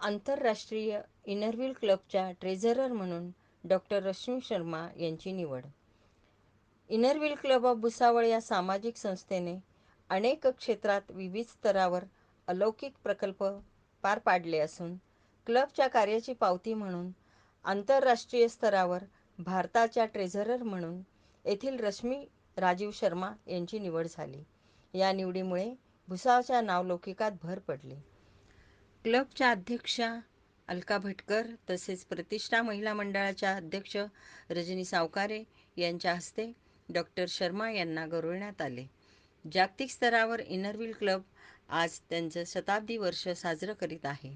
आंतरराष्ट्रीय इनरव्हील क्लबच्या ट्रेझरर म्हणून डॉक्टर रश्मी शर्मा यांची निवड. इनरव्हील क्लब ऑफ भुसावळ या सामाजिक संस्थेने अनेक क्षेत्रात विविध स्तरावर अलौकिक प्रकल्प पार पाडले असून क्लबच्या कार्याची पावती म्हणून आंतरराष्ट्रीय स्तरावर भारताच्या ट्रेझरर म्हणून येथील रश्मी राजीव शर्मा यांची निवड झाली. या निवडीमुळे भुसावळच्या नावलौकिकात भर पडली. क्लबच्या अध्यक्षा अलका भटकर तसेच प्रतिष्ठा महिला मंडळाच्या अध्यक्ष रजनी सावकारे यांच्या हस्ते डॉक्टर शर्मा यांना गौरविण्यात आले. जागतिक स्तरावर इनरव्हील क्लब आज त्यांचं शताब्दी वर्ष साजरं करीत आहे.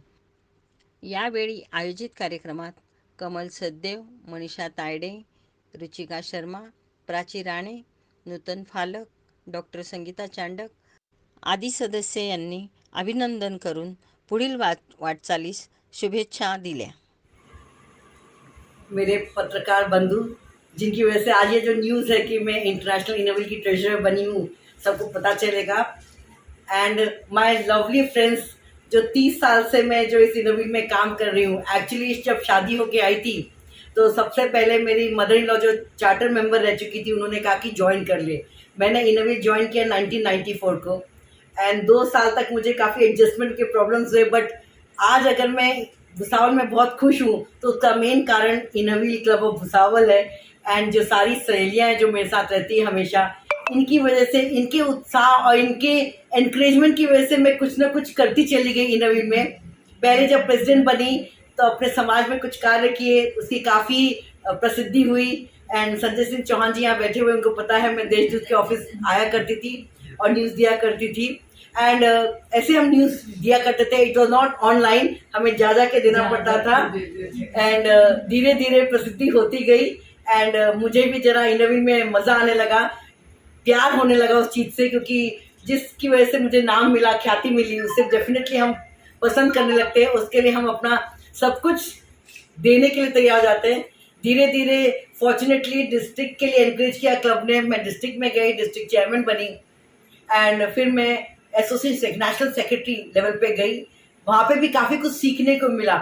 यावेळी आयोजित कार्यक्रमात कमल सचदेव, मनीषा तायडे, रुचिका शर्मा, प्राची राणे, नूतन फालक, डॉक्टर संगीता चांडक आदी सदस्य यांनी अभिनंदन करून पुढील वाटचालीस शुभेच्छा दिल्या. मेरे पत्रकार बंधु, जिनकी वजह से आज ये जो न्यूज़ है कि मैं इंटरनेशनल इनरव्हील की ट्रेजरर बनी हूँ, सबको पता चलेगा. एंड माय लवली फ्रेंड्स, जो 30 साल से मैं जो इस इनरव्हील में काम कर रही हूँ, एक्चुअली जब शादी होके आई थी तो सबसे पहले मेरी मदर इन लॉ जो चार्टर मेंबर रह चुकी थी, उन्होंने कहा कि ज्वाइन कर ले. मैंने इनरव्हील ज्वाइन किया 1994 को एंड 2 साल तक मुझे काफ़ी एडजस्टमेंट के प्रॉब्लम्स हुए. बट आज अगर मैं भुसावल में बहुत खुश हूँ तो उसका मेन कारण इनरव्हील क्लब ऑफ भुसावल है. एंड जो सारी सहेलियाँ हैं जो मेरे साथ रहती है हमेशा, इनकी वजह से, इनके उत्साह और इनके एनकरेजमेंट की वजह से मैं कुछ ना कुछ करती चली गई इनरव्हील में. पहले जब प्रेसिडेंट बनी तो अपने समाज में कुछ कार्य किए, उसकी काफ़ी प्रसिद्धि हुई. एंड संजय सिंह चौहान जी यहाँ बैठे हुए, उनको पता है मैं देशदूत के ऑफिस आया करती थी और न्यूज़ दिया करती थी. एंड ऐसे हम न्यूज़ दिया करते थे. इट वॉज नॉट ऑनलाइन, हमें जा के देना पड़ता था. एंड धीरे धीरे प्रसिद्धि होती गई. एंड मुझे भी जरा इनरव्हील में मज़ा आने लगा, प्यार होने लगा उस चीज़ से, क्योंकि जिसकी वजह से मुझे नाम मिला, ख्याति मिली, उससे डेफिनेटली हम पसंद करने लगते हैं. उसके लिए हम अपना सब कुछ देने के लिए तैयार हो जाते हैं. धीरे धीरे फॉर्चुनेटली डिस्ट्रिक्ट के लिए एनकरेज किया क्लब ने. मैं डिस्ट्रिक्ट में गई, डिस्ट्रिक्ट चेयरमैन बनी. एंड फिर मैं एसोसिएट नेशनल सेक्रेटरी लेवल पे गई. वहाँ पे भी काफ़ी कुछ सीखने को मिला.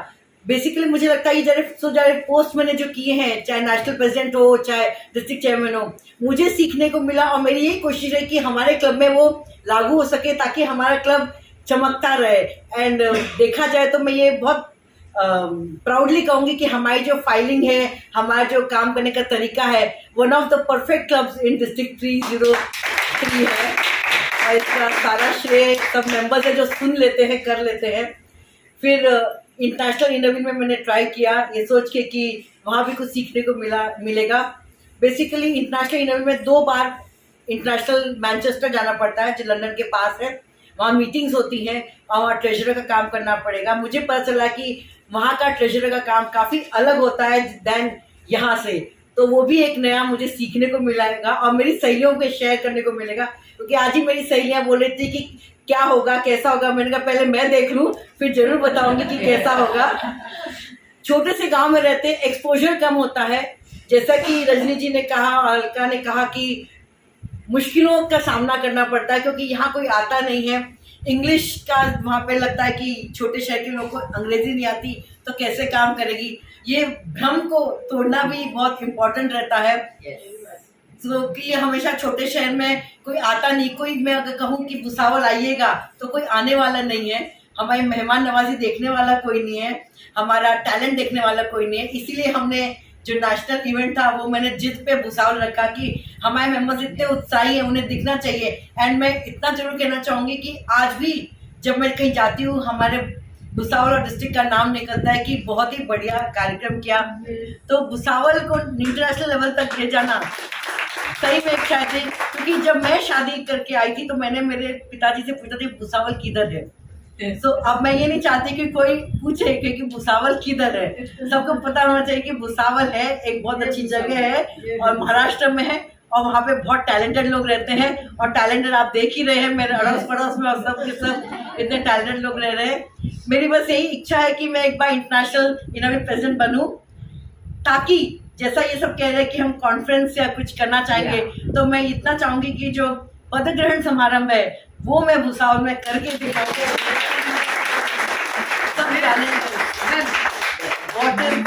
बेसिकली मुझे लगता है ये जरा पोस्ट मैंने जो किए हैं, चाहे नेशनल प्रेसिडेंट हो, चाहे डिस्ट्रिक्ट चेयरमैन हो, मुझे सीखने को मिला. और मेरी यही कोशिश है कि हमारे क्लब में वो लागू हो सके ताकि हमारा क्लब चमकता रहे. एंड देखा जाए तो मैं ये बहुत प्राउडली कहूँगी कि हमारी जो फाइलिंग है, हमारा जो काम करने का तरीका है, one of the perfect clubs in district 303 है. और इसका सारा श्रेय सब मेंबर्स है जो सुन लेते हैं, कर लेते हैं. फिर इंटरनेशनल इनरव्हील में मैंने ट्राई किया ये सोच के कि वहाँ भी कुछ सीखने को मिलेगा. बेसिकली इंटरनेशनल इनरव्हील में 2 बार इंटरनेशनल मैनचेस्टर जाना पड़ता है, जो लंदन के पास है. वहाँ मीटिंग्स होती हैं और वहाँ ट्रेजरर का काम करना पड़ेगा. मुझे पता चला कि वहाँ का ट्रेजरर का काम काफ़ी अलग होता है दैन यहाँ से. तो वो भी एक नया मुझे सीखने को मिलेगा और मेरी सहेलियों को शेयर करने को मिलेगा. क्योंकि आज ही मेरी सहेलियाँ बोल रही थी कि क्या होगा, कैसा होगा. मैंने कहा पहले मैं देख लूँ, फिर जरूर बताऊंगी कि कैसा होगा. छोटे से गांव में रहते एक्सपोजर कम होता है. जैसा कि रजनी जी ने कहा, अलका ने कहा कि मुश्किलों का सामना करना पड़ता है क्योंकि यहाँ कोई आता नहीं है. इंग्लिश का वहाँ पे लगता है कि छोटे शहर के लोगों को अंग्रेजी नहीं आती तो कैसे काम करेगी. ये भ्रम को तोड़ना भी बहुत इम्पोर्टेंट रहता है. तो कि हमेशा छोटे शहर में कोई आता नहीं, कोई मैं अगर कहूँ कि भुसावल आइएगा तो कोई आने वाला नहीं है. हमारी मेहमान नवाजी देखने वाला कोई नहीं है, हमारा टैलेंट देखने वाला कोई नहीं है. इसीलिए हमने जो नेशनल इवेंट था वो मैंने जिद पे भुसावल रखा कि हमारे मेंबर्स इतने उत्साही हैं, उन्हें दिखना चाहिए. एंड मैं इतना जरूर कहना चाहूँगी कि आज भी जब मैं कहीं जाती हूँ हमारे भुसावल और डिस्ट्रिक्ट का नाम निकलता है कि बहुत ही बढ़िया कार्यक्रम किया. तो भुसावल को इंटरनेशनल लेवल तक ले जाना सही में शायद है. क्योंकि जब मैं शादी करके आई थी तो मैंने मेरे पिताजी से पूछा था भुसावल किधर है. तो अब मैं ये नहीं चाहती कि कोई पूछे कि भुसावल किधर है. सबको पता होना चाहिए कि भुसावल है, एक बहुत अच्छी जगह है और महाराष्ट्र में है और वहाँ पे बहुत टैलेंटेड लोग रहते हैं. और टैलेंटेड आप देख ही रहे हैं मेरे अड़ोस पड़ोस में, और सब के सब इतने टैलेंटेड लोग रह रहे हैं. मेरी बस यही इच्छा है कि मैं एक बार इंटरनेशनल इनरव्हील प्रेसिडेंट बनूं, ताकि जैसा ये सब कह रहे हैं कि हम कॉन्फ्रेंस या कुछ करना चाहेंगे, तो मैं इतना चाहूँगी कि जो पदग्रहण समारंभ है वो मैं भुसावल में करके दिखाऊंगी. सब टैलेंट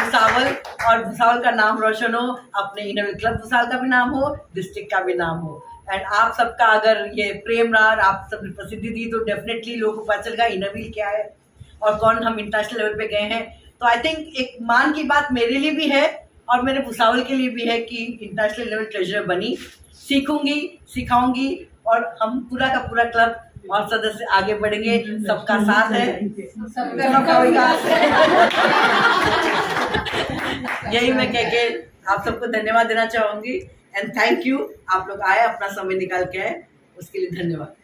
भुसावल, और भुसावल का नाम रोशन हो, अपने इनरव्हील क्लब भुसावल का भी नाम हो, डिस्ट्रिक्ट का भी नाम हो। एंड आप सबका अगर ये प्रेम रहा, आप सबने प्रसिद्धि दी, तो डेफिनेटली लोगों को पता चलेगा इनरव्हील क्या है और कौन हम इंटरनेशनल लेवल पे गए हैं। तो आई थिंक एक मान की बात मेरे लिए भी है और मेरे भुसावल के लिए भी है कि इंटरनेशनल लेवल ट्रेजरर बनी, सीखूंगी, सिखाऊंगी, और हम पूरा का पूरा क्लब और सदस्य आगे बढ़ेंगे। सबका साथ है, सबका विकास है। यही मैं कह के आप सबको धन्यवाद देना चाहूंगी। एंड थैंक यू, आप लोग आए, अपना समय निकाल के आए, उसके लिए धन्यवाद।